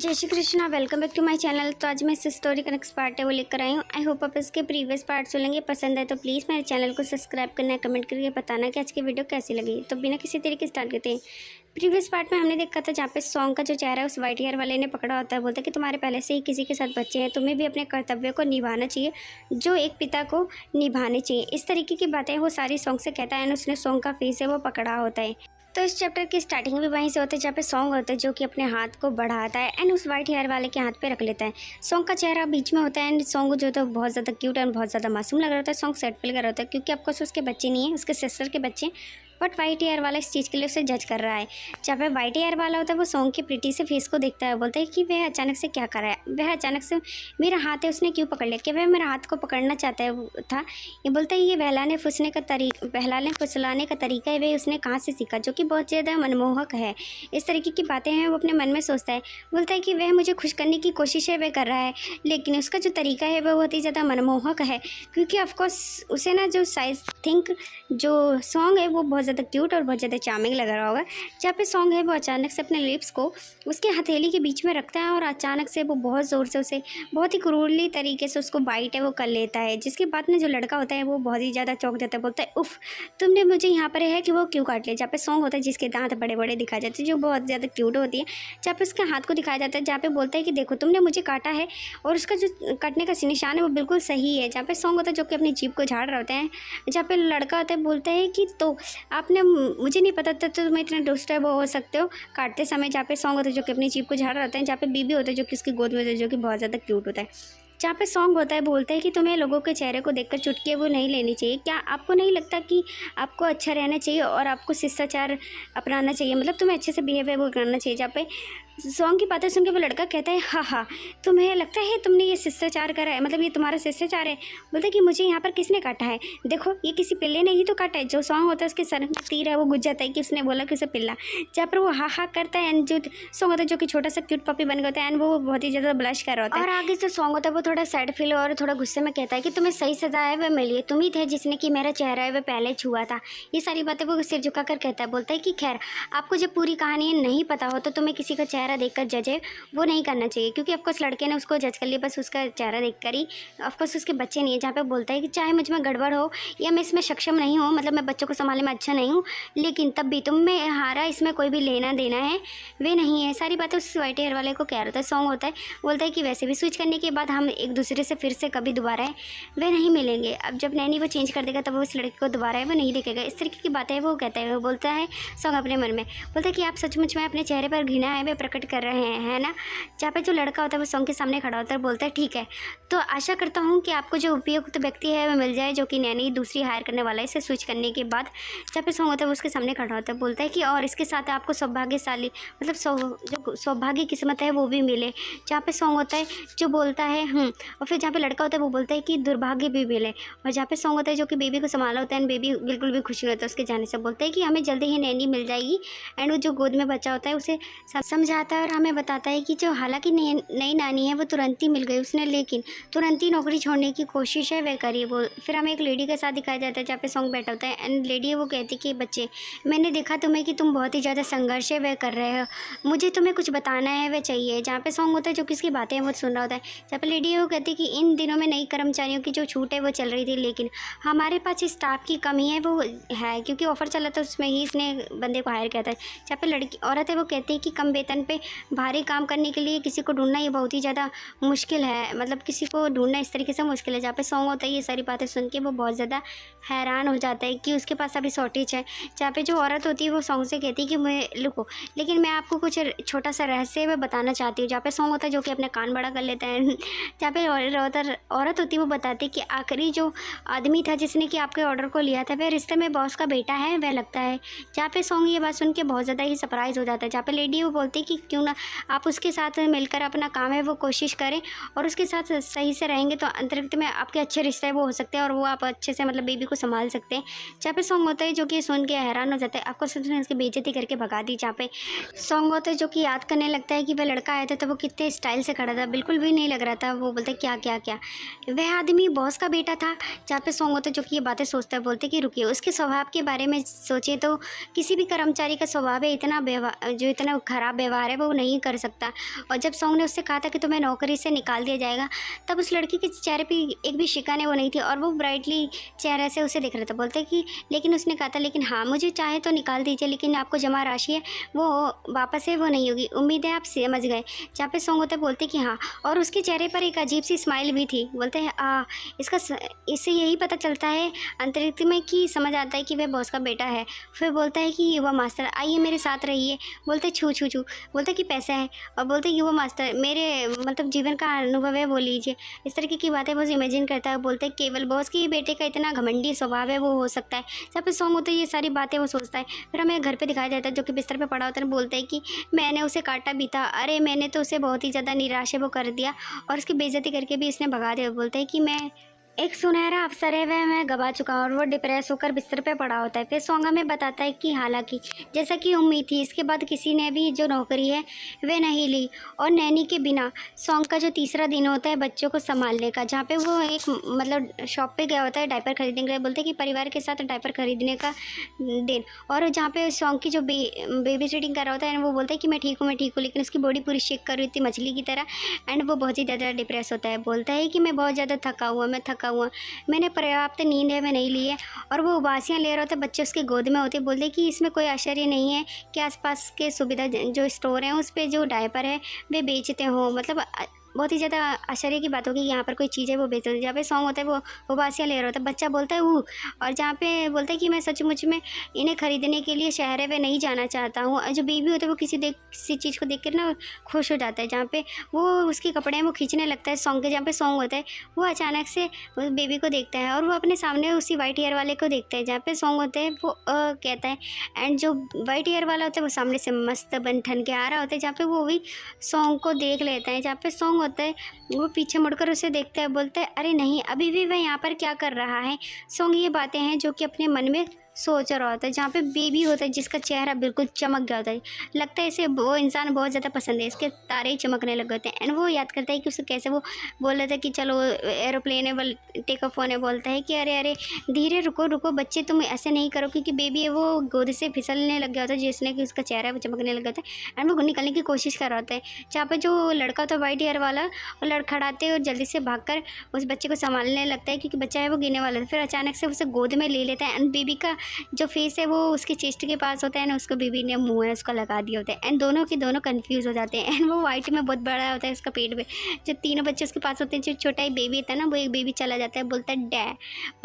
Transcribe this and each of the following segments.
जय Shri Krishna. Welcome back to my channel. तो आज मैं इस स्टोरी का नेक्स्ट पार्ट है वो लेकर आई हूँ। आई होप आप इसके प्रीवियस पार्ट सुनेंगे। पसंद है तो प्लीज़ मेरे चैनल को सब्सक्राइब करना है, कमेंट करके बताना कि आज की वीडियो कैसी लगी। तो बिना किसी तरीके स्टार्ट करते हैं। प्रीवियस पार्ट में हमने देखा था जहाँ पे सॉन्ग का जो चेहरा है उस वाइट हेयर वाले ने पकड़ा होता है। बोलता है कि तुम्हारे पहले से ही किसी के साथ बच्चे हैं, तुम्हें भी अपने कर्तव्य को निभाना चाहिए जो एक पिता को निभाने चाहिए। इस तरीके की बातें वो सारी सॉन्ग से कहता है एंड उसने सॉन्ग का फेस है वो पकड़ा होता है। तो इस चैप्टर की स्टार्टिंग भी वहीं से होती है जहाँ पे सॉन्ग होता है जो कि अपने हाथ को बढ़ाता है एंड उस वाइट हेयर वाले के हाथ पे रख लेता है। सॉन्ग का चेहरा बीच में होता है एंड सॉन्ग जो तो बहुत ज़्यादा क्यूट एंड बहुत ज़्यादा मासूम लग रहा होता है। सॉन्ग सेट फील कर रहा होता है क्योंकि ऑफकोर्स उसके बच्चे नहीं है, उसके सिस्टर के बच्चे। बट वाइट हेयर वाला इस चीज़ के लिए उसे जज कर रहा है। जहाँ पे वाइट हेयर वाला होता है वो सॉन्ग की प्रीटी से फेस को देखता है, बोलता है कि वह अचानक से क्या कर रहा है, वह अचानक से मेरा हाथ है उसने क्यों पकड़ लिया, कि वह मेरा हाथ को पकड़ना चाहता है था। ये बोलता है ये बहलाने फुसलाने का तरीका है वह उसने कहाँ से सीखा, जो कि बहुत ज़्यादा मनमोहक है। इस तरीके की बातें हैं वो अपने मन में सोचता है। बोलता है कि वह मुझे खुश करने की कोशिश है वह कर रहा है, लेकिन उसका जो तरीका है वह बहुत ही ज़्यादा मनमोहक है क्योंकि ऑफकोर्स उसे ना जो आई थिंक जो सॉन्ग है वो बहुत ज़्यादा क्यूट और बहुत ज़्यादा चार्मिंग लग रहा होगा। जहाँ पे सॉन्ग है वो अचानक से अपने लिप्स को उसके हथेली के बीच में रखता है और अचानक से वो बहुत ज़ोर से उसे बहुत ही क्रूरली तरीके से उसको बाइट है वो कर लेता है। जिसके बाद में जो लड़का होता है वो बहुत ही ज़्यादा चौंक जाता है, बोलता है उफ़ तुमने मुझे यहाँ पर है कि वो क्यों काट लिया। जहाँ पे सॉन्ग होता है जिसके दांत बड़े बड़े दिखाए जाते हैं जो बहुत ज़्यादा क्यूट होती है। जहाँ पे उसके हाथ को दिखाया जाता है, जहाँ पे बोलता है कि देखो तुमने मुझे काटा है और उसका जो काटने का निशान है वो बिल्कुल सही है। जहाँ पे सॉन्ग होता है जो कि अपनी जीभ को झाड़ रहे होते हैं। जहाँ पे लड़का होता है बोलता है कि तो आपने मुझे नहीं पता था तो तुम इतने दुष्ट वो हो सकते हो काटते समय। जहाँ पे सॉन्ग होता है जो कि अपनी जीभ को झाड़ रहा होता है। जहाँ पे बीबी होता है जो कि उसकी गोद में होता है जो कि बहुत ज़्यादा क्यूट होता है। जहाँ पे सॉन्ग होता है बोलता है कि तुम्हें लोगों के चेहरे को देखकर चुटकी वो नहीं लेनी चाहिए। क्या आपको नहीं लगता कि आपको अच्छा रहना चाहिए और आपको शिष्टाचार अपनाना चाहिए, मतलब तुम्हें अच्छे से बिहेव वो करना चाहिए। जहाँ पे सॉन्ग की बातें सुन के वो लड़का कहता है हाँ तुम्हें लगता है तुमने ये शिष्टाचार करा है, मतलब ये तुम्हारा शिष्टाचार है। बोलता है कि मुझे यहाँ पर किसने काटा है, देखो ये किसी पिल्ले ने ही तो काटा है। जो सॉन्ग होता है उसके सर में तीर है वो गुज जाता है कि उसने बोला कि उसे पिल्ला। जहाँ पर वो हाँ करता है एंड जो सॉन्ग होता है जो कि छोटा सा क्यूट पपी बन गया होता है एंड वो बहुत ही ज़्यादा ब्लश कर रहा होता है। और आगे जो सॉन्ग होता है वो थोड़ा सैड फील और थोड़ा गुस्से में कहता है कि तुम्हें सही सजा है वह मिली, तुम ही थे जिसने कि मेरा चेहरा है वह पहले छुआ था। ये सारी बातें वो सिर झुका कर कहता है। बोलता है कि खैर आपको जब पूरी कहानी नहीं पता हो तो तुम्हें किसी का चेहरा देखकर जज है वो नहीं करना चाहिए क्योंकि ऑफकोर्स लड़के ने उसको जज कर लिया बस उसका चेहरा देखकर ही। ऑफकोर्स उसके बच्चे नहीं है। जहाँ पे बोलता है कि चाहे मुझ में गड़बड़ हो या मैं इसमें सक्षम नहीं हूँ, मतलब मैं बच्चों को संभालने में अच्छा नहीं हूँ, लेकिन तब भी तुम में हारा इसमें कोई भी लेना देना है वे नहीं है। सारी बातें उस वाइट हेयर वाले को कह रहा था। सॉन्ग होता है बोलता है कि वैसे भी स्विच करने के बाद हम एक दूसरे से फिर से कभी दोबारा है वे नहीं मिलेंगे। अब जब नैनी वो चेंज कर देगा तब वो उस लड़के को दोबारा है वो नहीं देखेगा। इस तरीके की बातें वो कहता है। वो बोलता है सॉन्ग अपने मन में, बोलता है कि आप सचमुच में अपने चेहरे पर घृणा है वे प्रकट कर रहे हैं, है ना। जहाँ पे जो लड़का होता है वो सॉन्ग के सामने खड़ा होता है, बोलता है ठीक है तो आशा करता हूँ कि आपको जो उपयुक्त व्यक्ति है वह मिल जाए जो कि नैनी दूसरी हायर करने वाला है इसे स्विच करने के बाद। जहाँ पे सॉन्ग होता है वो उसके सामने खड़ा होता है, बोलता है कि और इसके साथ आपको सौभाग्यशाली मतलब जो सौभाग्य किस्मत है वो भी मिले। जहाँ पे सॉन्ग होता है जो बोलता है और फिर जहाँ पे लड़का होता है वो बोलता है कि दुर्भाग्य भी मिले। और जहाँ पे सॉन्ग होता है जो कि बेबी को संभाला होता है एंड बेबी बिल्कुल भी खुश नहीं होता उसके जाने से। बोलता है कि हमें जल्दी ही नैनी मिल जाएगी एंड वो जो गोद में बच्चा होता है उसे समझाता है और हमें बताता है कि जो हालांकि नई नानी है वो तुरंत ही मिल गई उसने, लेकिन तुरंत ही नौकरी छोड़ने की कोशिश है वह करी। वो फिर हमें एक लेडी के साथ दिखाया जाता है जहाँ पे सॉन्ग बैठा होता है एंड लेडी है वो कहती है कि बच्चे मैंने देखा तुम्हें कि तुम बहुत ही ज़्यादा संघर्ष है वह कर रहे हो, मुझे तुम्हें कुछ बताना है वह चाहिए। जहाँ पे सॉन्ग होता है जो किसकी बातें हैं वो सुन रहा होता है। जहाँ पे लेडी है वो कहती है कि इन दिनों में नई कर्मचारियों की जो छूट है वो चल रही थी, लेकिन हमारे पास स्टाफ की कमी है वो है क्योंकि ऑफर चला था उसमें ही इसने बंदे को हायर किया था। जहाँ पे लड़की औरत है वो कहती है कि कम वेतन पे भारी काम करने के लिए किसी को ढूंढना ये बहुत ही ज़्यादा मुश्किल है, मतलब किसी को ढूंढना इस तरीके से मुश्किल है। जहाँ पे सॉन्ग होता है ये सारी बातें सुन के वो बहुत ज़्यादा हैरान हो जाता है कि उसके पास अभी शॉर्टेज है। जहाँ पे जो औरत होती है वो सॉन्ग से कहती है कि मैं लुको लेकिन मैं आपको कुछ छोटा सा रहस्य मैं बताना चाहती हूँ। जहाँ पे सॉन्ग होता है जो कि अपने कान बड़ा कर लेता है। जहाँ पे औरत होती है वो बताती है कि आखिरी जो आदमी था जिसने कि आपके ऑर्डर को लिया था वह रिश्ते में बॉस का बेटा है वह लगता है। जहाँ पे सॉन्ग ये बात सुन के बहुत ज़्यादा ही सरप्राइज़ हो जाता है। जहाँ पे लेडी वो बोलती है कि क्यों ना आप उसके साथ मिलकर अपना काम है वो कोशिश करें और उसके साथ सही से रहेंगे तो अंतरिक्ष में आपके अच्छे रिश्ते वो हो सकते हैं और वो आप अच्छे से मतलब बेबी को संभाल सकते हैं। जहाँ पे सॉन्ग होता है जो कि सुन के हैरान हो जाता है, आपको सुनने उसकी बेइज्जती करके भगा दी। जहाँ पे सॉन्ग होता है जो कि याद करने लगता है कि वह लड़का आया था तो वो कितने स्टाइल से खड़ा था, बिल्कुल भी नहीं लग रहा था। वो बोलता है क्या क्या क्या वह आदमी बॉस का बेटा था। जहाँ पे सॉन्ग होता है जो कि ये बातें सोचता है, बोलते कि रुकिए उसके स्वभाव के बारे में सोचे तो किसी भी कर्मचारी का स्वभाव है इतना जो इतना खराब व्यवहार है वो नहीं कर सकता। और जब सॉन्ग ने उससे कहा था कि तुम्हें नौकरी से निकाल दिया जाएगा, तब उस लड़की के चेहरे पे एक भी शिकन वो नहीं थी और वो ब्राइटली चेहरे से उसे देख रहा था। बोलते कि लेकिन उसने कहा था लेकिन हाँ मुझे चाहे तो निकाल दीजिए, लेकिन आपको जमा राशि है वो वापस है वो नहीं होगी, उम्मीद है आप समझ गए। जहाँ पे सॉन्ग होता है बोलते कि हाँ, और उसके चेहरे पर एक अजीब सी स्माइल भी थी। बोलते हैं इससे यही पता चलता है अंतरिक्ष में कि समझ आता है कि वह बॉस का बेटा है। फिर बोलता है कि युवा मास्टर आइए मेरे साथ रहिए। बोलते छू छू छू, बोलते कि पैसा है, और बोलते युवा मास्टर मेरे मतलब जीवन का अनुभव है वो लीजिए। इस तरीके की बातें बस इमेजिन करता है। बोलते केवल बॉस के बेटे का इतना घमंडी स्वभाव है वो हो सकता है। जब पे सॉन्ग होते हैं ये सारी बातें वो सोचता है। फिर हमें घर पे दिखाया जाता है जो कि बिस्तर पे पड़ा होता है। बोलता है कि मैंने उसे काटा भी था, अरे मैंने तो उसे बहुत ही ज़्यादा निराश वो कर दिया और उसकी बेइज्जती करके भी इसने भगा दिया। बोलता है कि मैं एक सुनहरा अवसर है वह मैं गवा चुका हूँ, और वो डिप्रेस होकर बिस्तर पे पड़ा होता है। फिर सॉन्ग हमें बताता है कि हालांकि जैसा कि उम्मीद थी इसके बाद किसी ने भी जो नौकरी है वह नहीं ली, और नैनी के बिना सॉन्ग का जो तीसरा दिन होता है बच्चों को संभालने का, जहाँ पे वो एक मतलब शॉप पे गया होता है डायपर खरीदने के लिए। बोलते हैं कि परिवार के साथ डायपर खरीदने का दिन, और जहाँ पे सॉन्ग की जो बेबी सिटिंग कर रहा होता है वो बोलता है कि मैं ठीक हूँ लेकिन उसकी बॉडी पूरी शेक कर रही थी मछली की तरह, एंड वो बहुत ही ज़्यादा डिप्रेस होता है। बोलता है कि मैं बहुत ज़्यादा थका हुआ मैंने पर्याप्त नींद है मैं नहीं ली है, और वो उबासियाँ ले रहा होता है, बच्चे उसके गोद में होते। बोलते कि इसमें कोई आश्चर्य नहीं है कि आसपास के सुविधा जो स्टोर हैं उस पे जो डायपर है वे बेचते हों। मतलब बहुत ही ज़्यादा आश्चर्य की बात होगी, यहाँ पर कोई चीज़ है वो बेच रही है। जहाँ पे सॉन्ग होता है वो उबासियाँ ले रहा होता है, बच्चा बोलता है वो, और जहाँ पे बोलता है कि मैं सचमुच में इन्हें खरीदने के लिए शहर है वे नहीं जाना चाहता हूँ। और जो बेबी होता है वो किसी चीज़ को देख कर ना खुश हो जाता है। जहाँ पे वो उसके कपड़े हैं वो खींचने लगता है सॉन्ग के, जहाँ पे सॉन्ग होता है वो अचानक से उस बेबी को देखता है और वो अपने सामने उसी वाइट हेयर वाले को देखता है। जहाँ पे सॉन्ग होता है वो कहता है, एंड जो वाइट हेयर वाला होता है वो सामने से मस्त बन ठन के आ रहा होता है, जहाँ पे वो भी सॉन्ग को देख लेता है। जहाँ पे सॉन्ग होता है वो पीछे मुड़कर उसे देखता है। बोलता है अरे नहीं अभी भी वह यहाँ पर क्या कर रहा है। सॉन्ग ये बातें हैं जो कि अपने मन में सोच रहा होता है। जहाँ पे बेबी होता है जिसका चेहरा बिल्कुल चमक गया होता है, लगता है इसे वो इंसान बहुत ज़्यादा पसंद है, इसके तारे ही चमकने लग होते हैं। एंड वो याद करता है कि उसे कैसे वो बोल रहा था कि चलो एरोप्लेन है टेक ऑफ होने। बोलता है कि अरे अरे धीरे रुको रुको बच्चे तुम ऐसे नहीं करो, क्योंकि बेबी है वो गोद से फिसलने लग गया होता है जिसने कि उसका चेहरा वो चमकने लग जाता है। एंड वो निकलने की कोशिश कर रहा होता है। जहाँ पर जो लड़का होता है वाइट हेयर वाला वो लड़खड़ाते और जल्दी से भागकर उस बच्चे को संभालने लगता है, क्योंकि बच्चा है वो गिरने वाला था। फिर अचानक से उसे गोद में ले लेता है, एंड बेबी का जो फेस है वो उसके चेस्ट के पास होता है ना, उसको बेबी ने मुंह है उसका लगा दिया होता है। एंड दोनों के दोनों कंफ्यूज हो जाते हैं। एंड वो वाइट में बहुत बड़ा होता है उसका पेट में, जो तीनों बच्चे उसके पास होते हैं। जो छोटा ही बेबी होता है ना वो एक बेबी चला जाता है, बोलता है डै,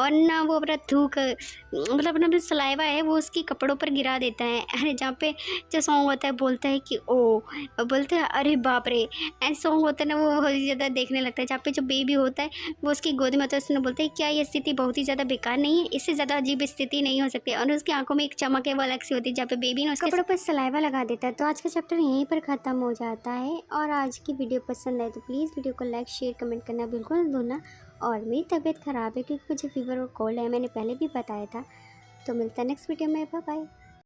और ना वो अपना थूक मतलब अपना सलाइवा है वो उसकी कपड़ों पर गिरा देता है। अरे जहाँ पे जो सॉन्ग होता है बोलता है कि ओ, बोलते हैं अरे बाप रे। एंड सॉन्ग होता है ना वो बहुत ही ज़्यादा देखने लगता है। जहाँ पे जो बेबी होता है वो उसकी गोद में होता है, उसने बोलता है क्या ये स्थिति बहुत ही ज़्यादा बेकार नहीं है, इससे ज़्यादा अजीब स्थिति नहीं हो सकती। और उसकी आंखों में एक चमक है वो अलग सी होती है। जहाँ पे बेबी ने उसके कपड़ों पर सलाइवा लगा देता है। तो आज का चैप्टर यहीं पर ख़त्म हो जाता है। और आज की वीडियो पसंद आए तो प्लीज़ वीडियो को लाइक शेयर कमेंट करना बिल्कुल ना भूलना। और मेरी तबीयत ख़राब है क्योंकि मुझे फीवर और कोल्ड है, मैंने पहले भी बताया था। तो मिलता है नेक्स्ट वीडियो में, बाय बाय।